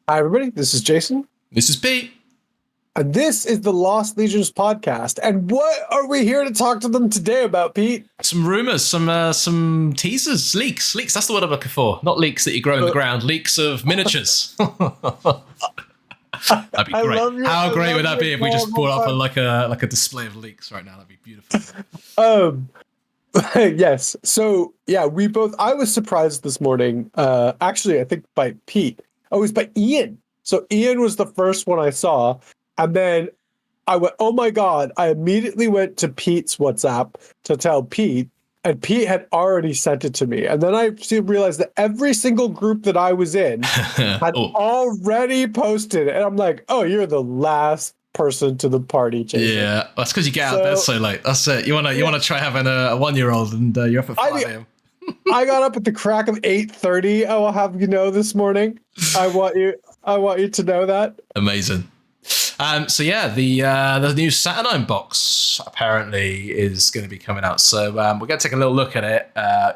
Hi, everybody. This is Jason. This is Pete. And this is the Lost Legions podcast. And what are we here to talk to them today about, Pete? Some rumors, some teasers, leaks. That's the word I'm looking for. Not leaks that you grow in the ground. Leaks of miniatures. That'd be great. How great would that be if we just brought up like a display of leaks right now? That'd be beautiful. Yes. So yeah, I was surprised this morning. Actually, I think by Pete. Oh, it was by Ian. So Ian was the first one I saw. And then I went, oh my God. I immediately went to Pete's WhatsApp to tell Pete, and Pete had already sent it to me. And then I realized that every single group that I was in had already posted it. And I'm like, oh, you're the last person to the party, Jason. Yeah, that's because you get out of bed so late. That's it. You wanna try having a 1-year-old and you're up at 5 a.m. I got up at the crack of 8:30. I will have you know this morning. I want you to know that. Amazing. So yeah, the new Saturnine box apparently is going to be coming out. So we're going to take a little look at it.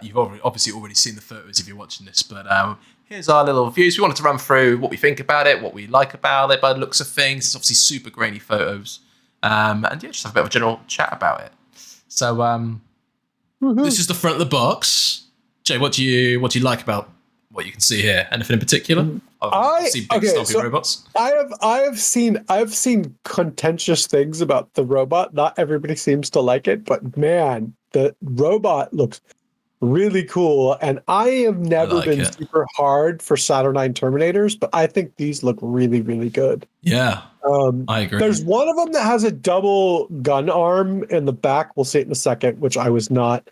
You've obviously already seen the photos if you're watching this, but here's our little views. We wanted to run through what we think about it, what we like about it by the looks of things. It's obviously super grainy photos, and yeah, just have a bit of a general chat about it. So this is the front of the box. Jay, what do you like about what you can see here? Anything in particular? I see big stompy robots. I have seen contentious things about the robot. Not everybody seems to like it, but man, the robot looks really cool. And I have never been super hard for Saturnine Terminators, but I think these look really, really good. Yeah, I agree. There's one of them that has a double gun arm in the back. We'll see it in a second, which I was not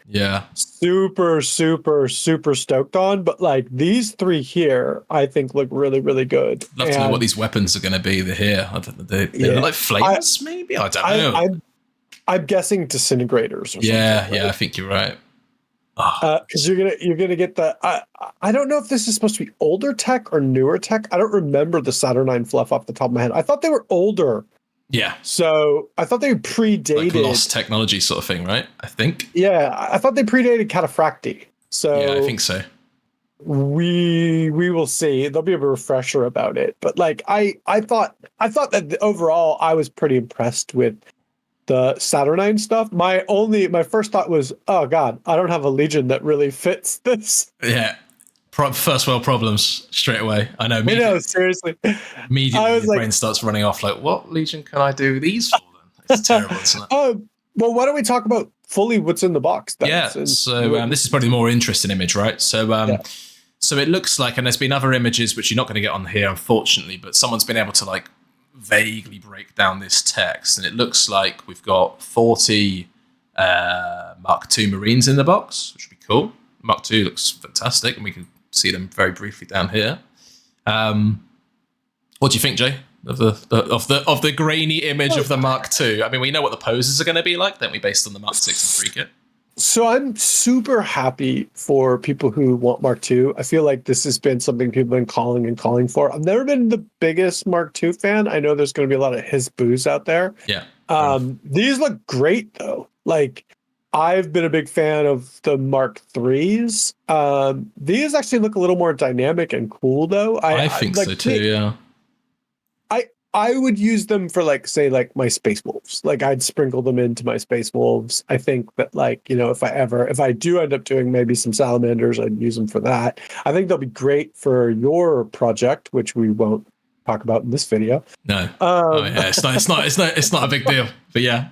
super stoked on. But like these three here, I think look really, really good. Love to know what these weapons are going to be. They're here. I don't know. They look like flames, maybe? I don't know. I'm guessing disintegrators or something. Yeah, I think you're right. Because you're gonna get the I don't know if this is supposed to be older tech or newer tech. I don't remember the Saturnine fluff off the top of my head. I thought they were older. Yeah. So I thought they predated like lost technology sort of thing, right? I think. Yeah, I thought they predated Cataphracti. So yeah, I think so. We will see. There'll be a refresher about it. But like I thought that overall I was pretty impressed with the Saturnine stuff. My first thought was, oh God, I don't have a Legion that really fits this. Yeah. First world problems straight away. I know. Seriously. Immediately your brain starts running off like, what Legion can I do these for then? It's terrible, isn't it? Well, why don't we talk about fully what's in the box then? Yeah. So this is probably the more interesting image, right? So so it looks like, and there's been other images which you're not going to get on here, unfortunately, but someone's been able to like vaguely break down this text, and it looks like we've got 40 Mark II Marines in the box, which would be cool. Mark II looks fantastic, and we can see them very briefly down here. What do you think, Jay, of the grainy image of the Mark II? I mean, we know what the poses are going to be like, don't we, based on the Mark VI and 3 kit? So I'm super happy for people who want Mark II. I feel like this has been something people have been calling for. I've never been the biggest Mark II fan. I know there's going to be a lot of his boos out there. Yeah. These look great though. Like I've been a big fan of the Mark IIIs. These actually look a little more dynamic and cool though. I think so too. Yeah. I would use them for like my Space Wolves. Like I'd sprinkle them into my Space Wolves. I think that like, you know, if I do end up doing maybe some Salamanders, I'd use them for that. I think they'll be great for your project, which we won't talk about in this video. No. It's not a big deal. But yeah.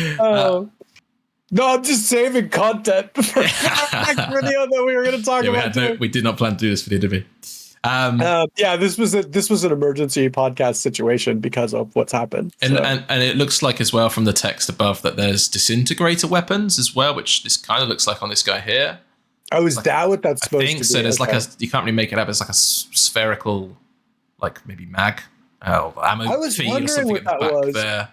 No, I'm just saving content for the next video that we were going to talk about. We did not plan to do this video, did we? This was an emergency podcast situation because of what's happened. And it looks like as well from the text above that there's disintegrator weapons as well, which this kind of looks like on this guy here. Oh, is that what that's supposed to be? So there's like you can't really make it up. It's like a spherical, like maybe mag, ammo I was feed wondering or something what at the that back was. there.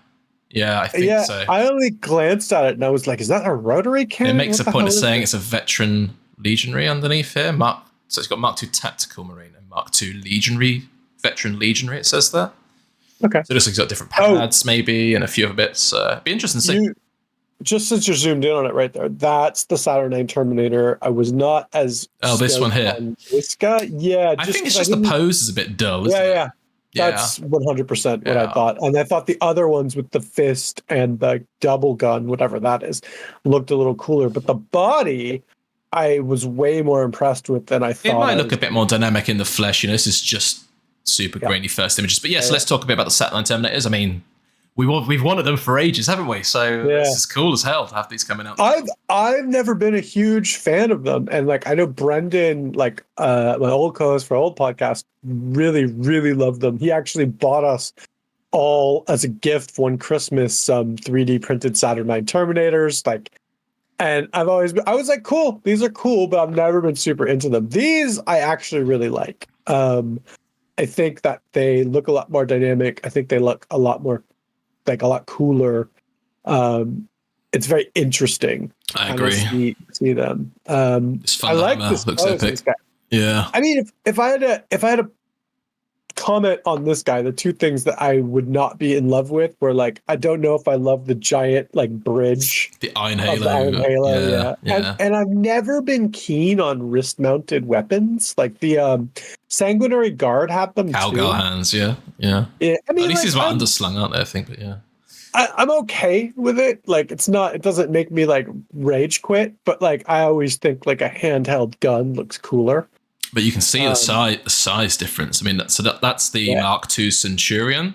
Yeah, I think so. I only glanced at it and I was like, is that a rotary cannon? It makes a point of saying it's a veteran legionary underneath here. So it's got Mark II Tactical Marine and Mark II Legionary, Veteran Legionary, it says there. Okay. So it looks like it's got different pads maybe and a few other bits. It'd be interesting to see. just since you're zoomed in on it right there, that's the Saturnine Terminator. I was not as this one stoked here. on this guy. Yeah, I think it's just the pose is a bit dull, isn't it? yeah. That's 100% what I thought. And I thought the other ones with the fist and the double gun, whatever that is, looked a little cooler. But the body, I was way more impressed with than I thought. It might look a bit more dynamic in the flesh. You know, this is just super grainy first images. But so let's talk a bit about the Saturnine Terminators. I mean, we've wanted them for ages, haven't we? So this is cool as hell to have these coming out. I've never been a huge fan of them, and like I know Brendan, like my old co-host for old podcast, really loved them. He actually bought us all as a gift one Christmas some 3D printed Saturnine Terminators, like. And I was like, cool, these are cool, but I've never been super into them. These I actually really like. I think that they look a lot more dynamic. I think they look a lot more like a lot cooler. It's very interesting. I agree. See them. It's fun. I like this. Looks epic. Yeah. I mean, if I had to comment on this guy, the two things that I would not be in love with were like, I don't know if I love the giant like bridge, the Iron Halo. Yeah. And I've never been keen on wrist mounted weapons. Like the Sanguinary Guard had them Cowgirl hands, yeah. I mean, at least these were underslung, aren't they? I think, but yeah. I'm okay with it. Like it doesn't make me like rage quit, but like I always think like a handheld gun looks cooler. But you can see the size difference. I mean, that's the Mark II Centurion.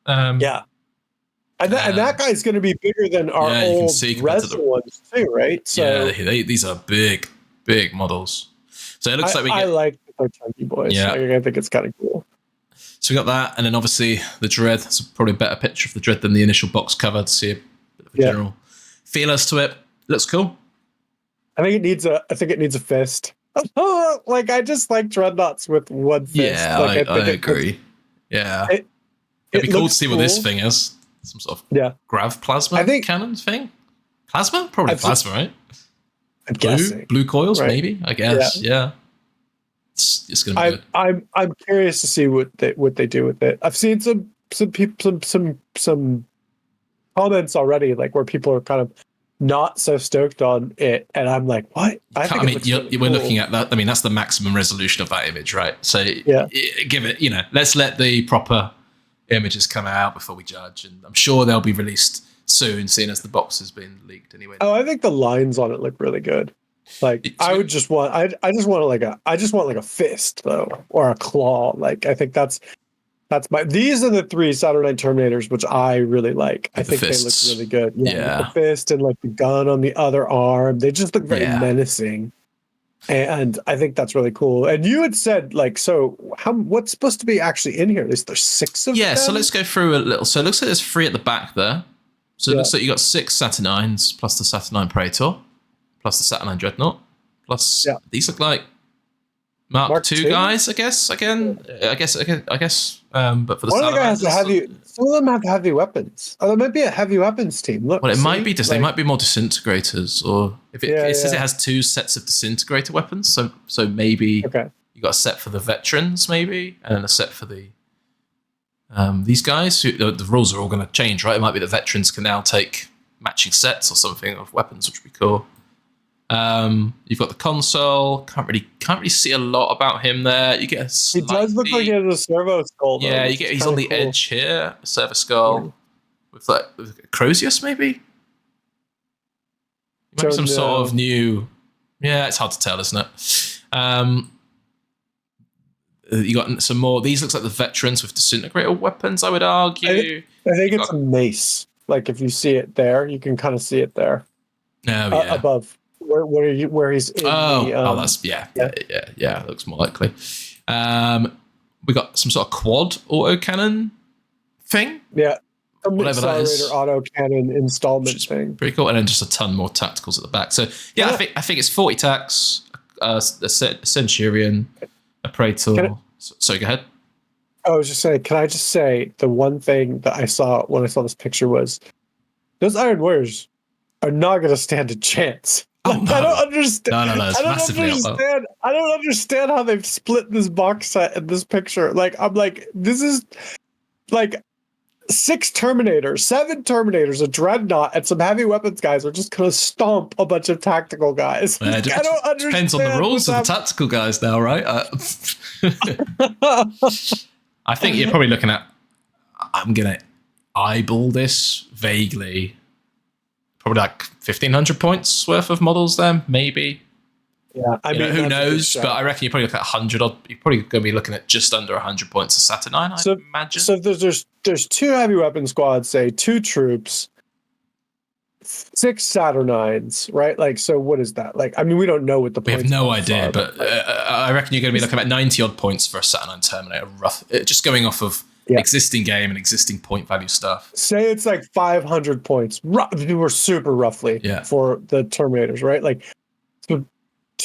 And that guy's going to be bigger than our old Resna ones too, right? So these are big models. So it looks I like the chunky boys. Yeah, I think it's kind of cool. So we got that, and then obviously the Dread. It's probably a better picture of the Dread than the initial box cover to see a bit of a general feel as to it. Looks cool. I think it needs a fist. Like I just like dreadnoughts with one fist. Yeah, like, I agree. It'd be cool to see what this thing is. Some sort of grav plasma cannon thing. Plasma, probably plasma, right? I'm guessing blue coils, maybe. I guess. Yeah. It's gonna be good. I'm curious to see what they do with it. I've seen some people some comments already, like where people are kind of not so stoked on it, and I'm like, what? We're looking at that. I mean, that's the maximum resolution of that image, right? So give it, let's let the proper images come out before we judge, and I'm sure they'll be released soon, seeing as the box has been leaked anyway. Oh, I think the lines on it look really good. Like I just want like a fist though, or a claw. Like I think these are the three Saturnine Terminators, which I really like. I think they look really good. Yeah. The fist and like the gun on the other arm. They just look very menacing. And I think that's really cool. And you had said like, so what's supposed to be actually in here? There's 6 of them? Yeah, so let's go through a little. So it looks like there's 3 at the back there. So it looks like you got 6 Saturnines plus the Saturnine Praetor, plus the Saturnine Dreadnought, plus these look like Mark II guys, I guess. But for the Salamanders, some of them have heavy weapons. Oh, there might be a heavy weapons team. Look, well, it might be. They might be more disintegrators, or if it says it has 2 sets of disintegrator weapons. So maybe you got a set for the veterans, maybe, and then a set for the these guys. The rules are all going to change, right? It might be the veterans can now take matching sets or something of weapons, which would be cool. You've got the console. Can't really see a lot about him there. You get he does look like he has a servo skull. Though, yeah, he's on the edge here. A servo skull with Crozius, maybe. Might be some sort of new. Yeah, it's hard to tell, isn't it? You got some more. These looks like the veterans with disintegrator weapons. I would argue. I think it's a mace. Like if you see it there, you can kind of see it there. Oh yeah, above. Where he's in that's it looks more likely. We got some sort of quad autocannon thing. Yeah. Whatever that is. Autocannon installment thing. Pretty cool. And then just a ton more tacticals at the back. So I think it's 40 tacs, a Centurion, a Praetor. Sorry, go ahead. I was just saying, can I just say the one thing that I saw when I saw this picture was those Iron Warriors are not going to stand a chance. Oh, no. I don't understand. No, it's massively up. I don't understand how they've split this box set in this picture. Like, I'm like, this is like, 7 Terminators, a Dreadnought, and some heavy weapons guys are just going to stomp a bunch of tactical guys. I don't understand. Depends on the rules of the tactical guys now, right? I think you're probably looking at, I'm going to eyeball this vaguely, probably like 1,500 points worth of models there, maybe. Yeah, I mean, who knows? But I reckon you're probably looking at 100. You're probably going to be looking at just under 100 points of Saturnine, I imagine. So there's 2 heavy weapon squads, say 2 troops, 6 Saturnines, right? Like, so what is that? Like, I mean, we don't know what the we have no idea, but I reckon you're going to be looking at 90 odd points for a Saturnine Terminator, just going off of existing game and existing point value stuff. Say it's like 500 points. We're super roughly for the Terminators, right? Like, so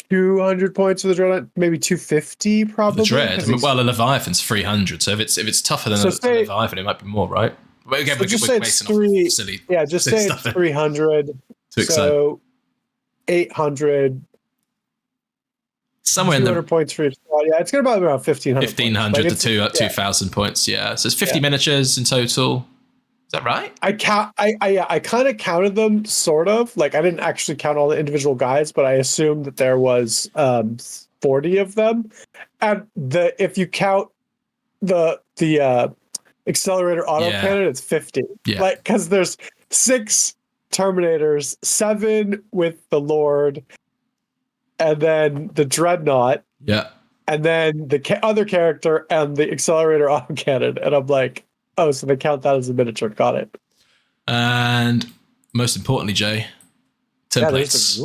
200 points for the Dreadnought, maybe 250 probably. The Dread, the Leviathan's 300. So if it's tougher than a Leviathan, it might be more, right? But again, just say it's 3. Just say it's 300. So 800. Somewhere in the 200 points for each squad. Yeah, it's going to be around 1,500. 1,500 to 2,000 points. Yeah, so it's 50 miniatures in total. Is that right? I kind of counted them, sort of. Like, I didn't actually count all the individual guys, but I assumed that there was 40 of them. And if you count the accelerator autocannon, it's 50. Yeah. Like, because there's 6 Terminators, 7 with the Lord, and then the Dreadnought. Yeah. And then the other character and the accelerator autocannon. And I'm like, oh, so they count that as a miniature. Got it. And most importantly, Jay, templates.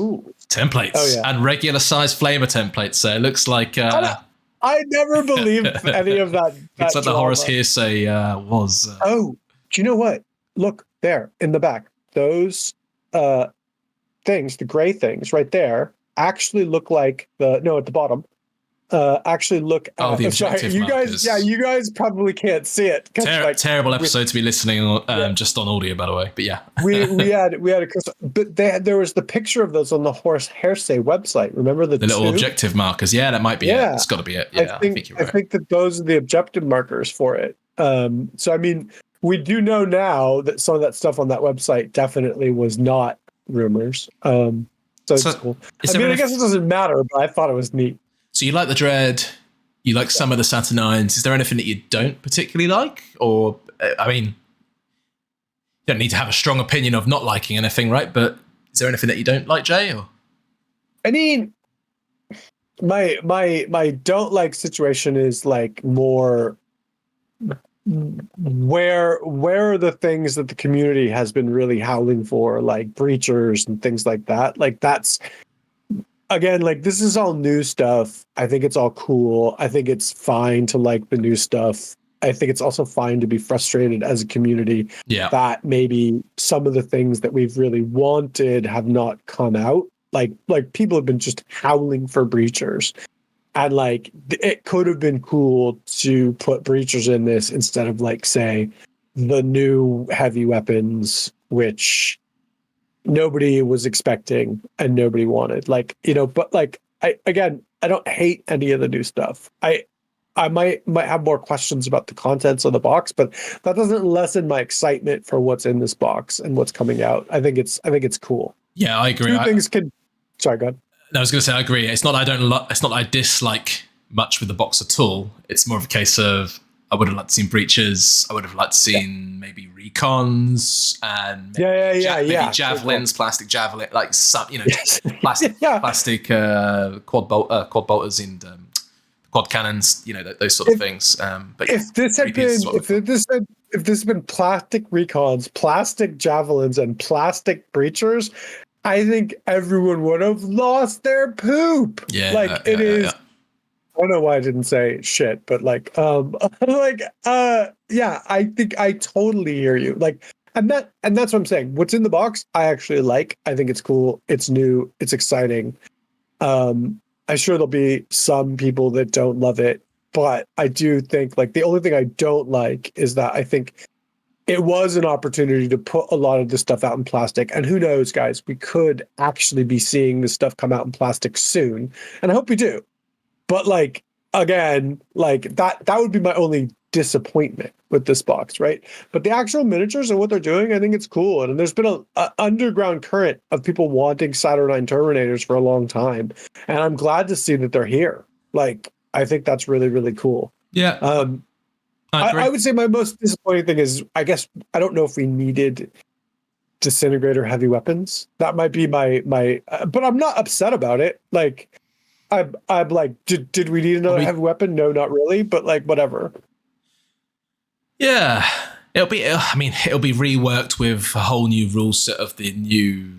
Templates. Oh, yeah. And regular size flamer templates. So it looks like... I never believed any of that. It's like the Horus Heresy was. Oh, do you know what? Look there in the back. Those things, the gray things right there, actually look like at the bottom. Actually look at the objective markers. You guys probably can't see it. Terrible episode to be listening just on audio, by the way. But yeah, we had a but there was the picture of those on the Horus Heresy website. Remember the little objective markers? Yeah, that might be it. It's got to be it. Yeah, I think you're right. I think that those are the objective markers for it. So I mean, we do know now that some of that stuff on that website definitely was not rumors. So it's cool. I mean, I guess it doesn't matter, but I thought it was neat. So you like the Dread, you like some of the Saturnines. Is there anything that you don't particularly like? Or, I mean, you don't need to have a strong opinion of not liking anything, right? But is there anything that you don't like, Jay? Or? I mean, my don't like situation is like more where are the things that the community has been really howling for, like breachers and things like that. Like that's... Again, like this is all new stuff. I think it's all cool. I think it's fine to like the new stuff. I think it's also fine to be frustrated as a community that maybe some of the things that we've really wanted have not come out. Like people have been just howling for breachers. And like it could have been cool to put breachers in this instead of like, say, the new heavy weapons, which nobody was expecting and nobody wanted, like, but like I don't hate any of the new stuff. I might have more questions about the contents of the box, but that doesn't lessen my excitement for what's in this box and what's coming out. I think it's cool. Yeah, I agree. Sorry, go ahead. No, I was going to say I agree. It's not that it's not that I dislike much with the box at all. It's more of a case of I would have liked to see breaches. I would have liked to see maybe recons and maybe javelins, plastic javelin, like some, plastic quad bolters and quad cannons, those sort of things. But if this had been plastic recons, plastic javelins, and plastic breachers, I think everyone would have lost their poop. I don't know why I didn't say shit, but I think I totally hear you. Like, and that's what I'm saying. What's in the box, I actually like. I think it's cool. It's new. It's exciting. I'm sure there'll be some people that don't love it, but I do think like the only thing I don't like is that I think it was an opportunity to put a lot of this stuff out in plastic. And who knows, guys, we could actually be seeing this stuff come out in plastic soon. And I hope we do. But like, again, like that would be my only disappointment with this box, right? But the actual miniatures and what they're doing, I think it's cool. And there's been a underground current of people wanting Saturnine Terminators for a long time, and I'm glad to see that they're here. Like, I think that's really, really cool. Yeah. I would say my most disappointing thing is, I guess, I don't know if we needed disintegrator heavy weapons. That might be my but I'm not upset about it. Like, I'm like, did we need another heavy weapon? No, not really, but like, whatever. Yeah, it'll be reworked with a whole new rule set of the new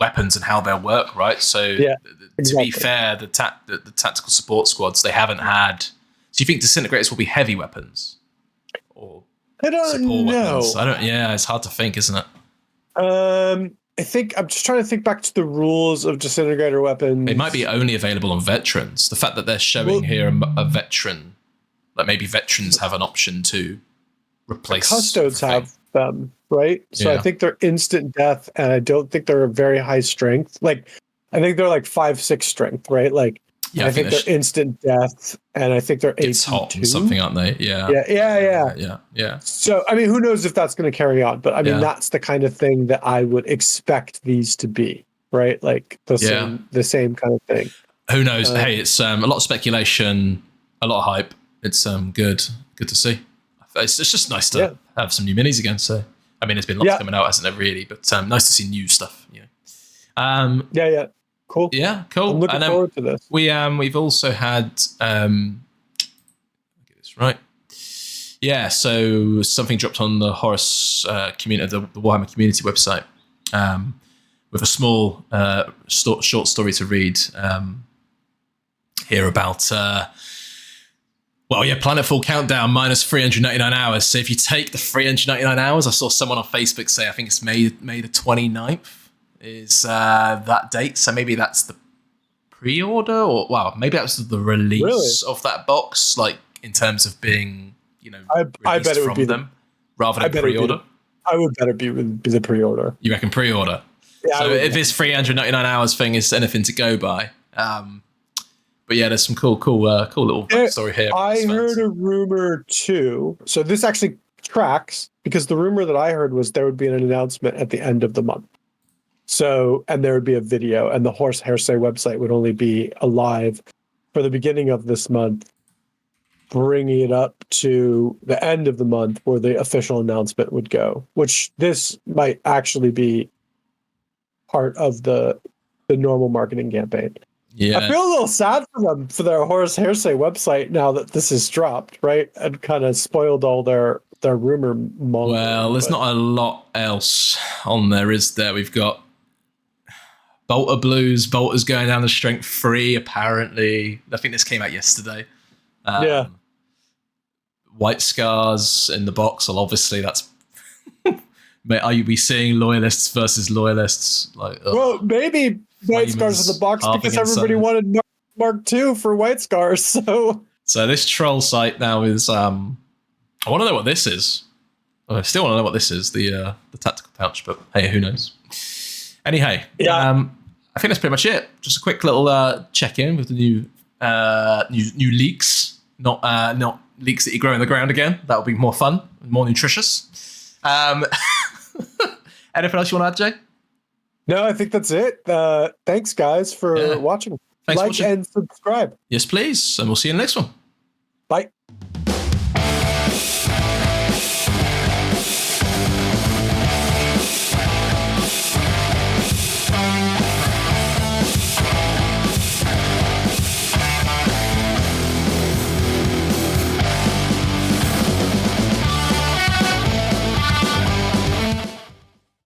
weapons and how they'll work, right? So yeah, exactly. To be fair, the tactical support squads, they haven't had. Do you think disintegrators will be heavy weapons or I don't know. Weapons? It's hard to think, isn't it? I think I'm just trying to think back to the rules of disintegrator weapons. They might be only available on veterans. The fact that they're showing here a veteran, like maybe veterans have an option to replace. Custodes have them, right? So I think they're instant death, and I don't think they're a very high strength. Like, I think they're like 5-6 strength, right? Like, I think they're instant death, and I think they're it's hot or something, aren't they? Yeah. So, I mean, who knows if that's going to carry on? But I mean, that's the kind of thing that I would expect these to be, right? Like the same kind of thing. Who knows? Hey, it's a lot of speculation, a lot of hype. It's good to see. It's just nice to have some new minis again. So, I mean, there's been lots coming out, hasn't there? Really, but nice to see new stuff. Yeah. Cool. Yeah, cool. I'm looking forward to this. We've also had get this right. Yeah, so something dropped on the Horus community, the Warhammer community website, with a small short story to read here about Planetfall Countdown minus 399 hours. So if you take the 399 hours, I saw someone on Facebook say, I think it's May the 29th. Is that date? So maybe that's the pre-order, or maybe that was the release of that box, like in terms of being, I bet it would be them rather than pre-order. I would bet it be the pre-order. You reckon pre-order? Yeah. So if this 399 hours thing is anything to go by, but yeah, there's some cool little story here. I heard a rumor too. So this actually tracks, because the rumor that I heard was there would be an announcement at the end of the month. So, and there would be a video, and the Horus Heresy website would only be alive for the beginning of this month, bringing it up to the end of the month where the official announcement would go, which this might actually be part of the normal marketing campaign. Yeah. I feel a little sad for them, for their Horus Heresy website, now that this is dropped, right? And kind of spoiled all their rumor mongering. Well, there's not a lot else on there, is there? We've got Bolter Blues. Bolter's going down to strength 3, apparently. I think this came out yesterday. White Scars in the box. Well, obviously, that's... Are you be seeing loyalists versus loyalists? Well, maybe White Scars in the box because everybody wanted Mark II for White Scars. So this troll site now is... I want to know what this is. I still want to know what this is, the tactical pouch, but hey, who knows? Anyhow, I think that's pretty much it. Just a quick little check-in with the new leeks, not leeks that you grow in the ground again. That would be more fun, more nutritious. Anything else you want to add, Jay? No, I think that's it. Thanks, guys, for watching. Thanks for watching. And subscribe. Yes, please, and we'll see you in the next one. Bye.